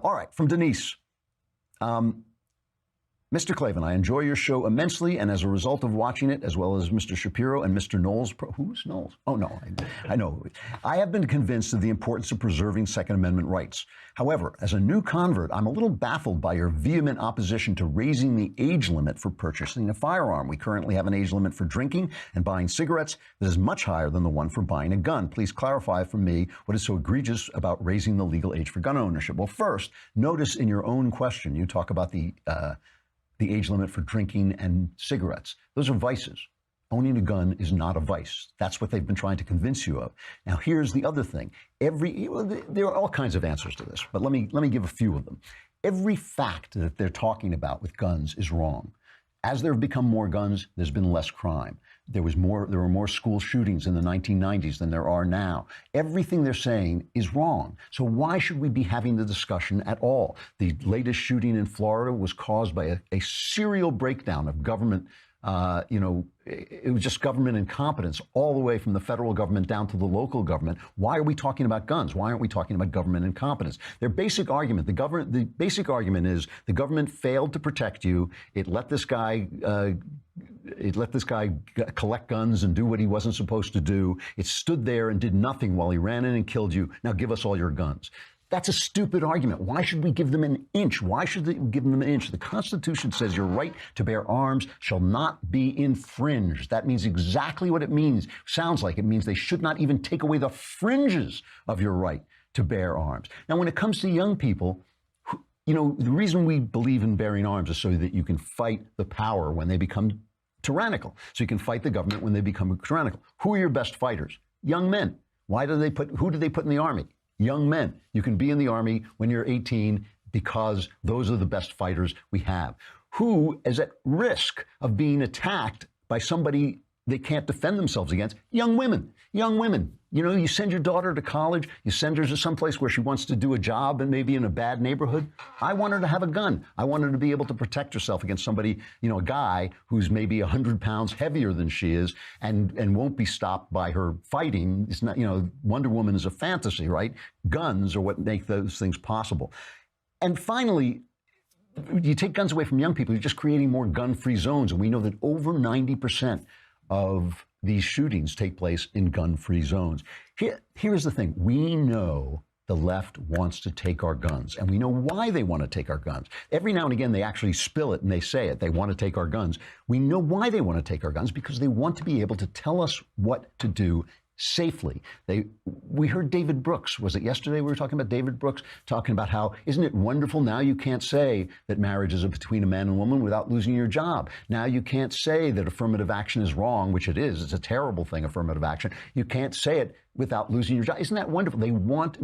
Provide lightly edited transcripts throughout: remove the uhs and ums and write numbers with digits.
All right, from Denise. Mr. Klavan, I enjoy your show immensely, and as a result of watching it, as well as Mr. Shapiro and Mr. Knowles, who's Knowles? Oh, no, I know. I have been convinced of the importance of preserving Second Amendment rights. However, as a new convert, I'm a little baffled by your vehement opposition to raising the age limit for purchasing a firearm. We currently have an age limit for drinking and buying cigarettes that is much higher than the one for buying a gun. Please clarify for me what is so egregious about raising the legal age for gun ownership. Well, first, notice in your own question, you talk about the age limit for drinking and cigarettes. Those are vices. Owning a gun is not a vice. That's what they've been trying to convince you of. Now, here's the other thing. There are all kinds of answers to this, but let me give a few of them. Every fact that they're talking about with guns is wrong. As there have become more guns, there's been less crime. There were more school shootings in the 1990s than there are now. Everything they're saying is wrong. So why should we be having the discussion at all? The latest shooting in Florida was caused by a serial breakdown of government. It was just government incompetence all the way from the federal government down to the local government. Why are we talking about guns? Why aren't we talking about government incompetence? Their basic argument, the basic argument is the government failed to protect you. It let this guy collect guns and do what he wasn't supposed to do. It stood there and did nothing while he ran in and killed you. Now give us all your guns. That's a stupid argument. Why should we give them an inch? Why should we give them an inch? The Constitution says your right to bear arms shall not be infringed. That means exactly what it means. Sounds like it means they should not even take away the fringes of your right to bear arms. Now, when it comes to young people, the reason we believe in bearing arms is so that you can fight the power when they become tyrannical. So you can fight the government when they become tyrannical. Who are your best fighters? Young men. Who do they put in the army? Young men. You can be in the army when you're 18 because those are the best fighters we have. Who is at risk of being attacked by somebody they can't defend themselves against? Young women. Young women. You send your daughter to college, you send her to someplace where she wants to do a job and maybe in a bad neighborhood. I want her to have a gun. I want her to be able to protect herself against somebody, a guy who's maybe 100 pounds heavier than she is and won't be stopped by her fighting. It's not, Wonder Woman is a fantasy, right? Guns are what make those things possible. And finally, you take guns away from young people, you're just creating more gun-free zones. And we know that over 90% of these shootings take place in gun-free zones. Here's the thing. We know the left wants to take our guns, and we know why they want to take our guns. Every now and again, they actually spill it and they say it. They want to take our guns. We know why they want to take our guns, because they want to be able to tell us what to do safely. We heard David Brooks. Was it yesterday we were talking about David Brooks talking about how, isn't it wonderful now you can't say that marriage is between a man and woman without losing your job. Now you can't say that affirmative action is wrong, which it is. It's a terrible thing, affirmative action. You can't say it without losing your job. Isn't that wonderful? They want,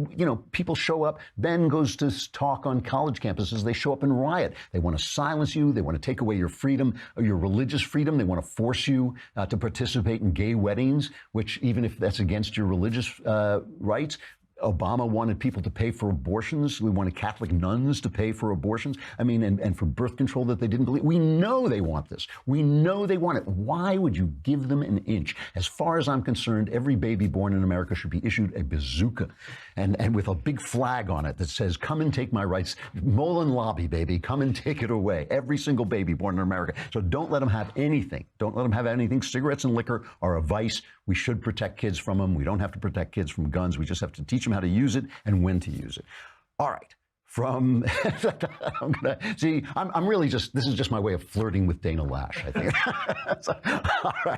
people show up. Ben goes to talk on college campuses. They show up and riot. They want to silence you. They want to take away your freedom, or your religious freedom. They want to force you to participate in gay weddings, which even if that's against your religious rights. Obama wanted people to pay for abortions. We wanted Catholic nuns to pay for abortions. And for birth control that they didn't believe. We know they want this. We know they want it. Why would you give them an inch? As far as I'm concerned, every baby born in America should be issued a bazooka and with a big flag on it that says, come and take my rights. Mullen Lobby, baby, come and take it away. Every single baby born in America. So don't let them have anything. Don't let them have anything. Cigarettes and liquor are a vice. We should protect kids from them. We don't have to protect kids from guns. We just have to teach them how to use it and when to use it. All right. I'm really this is just my way of flirting with Dana Lash, I think. All right.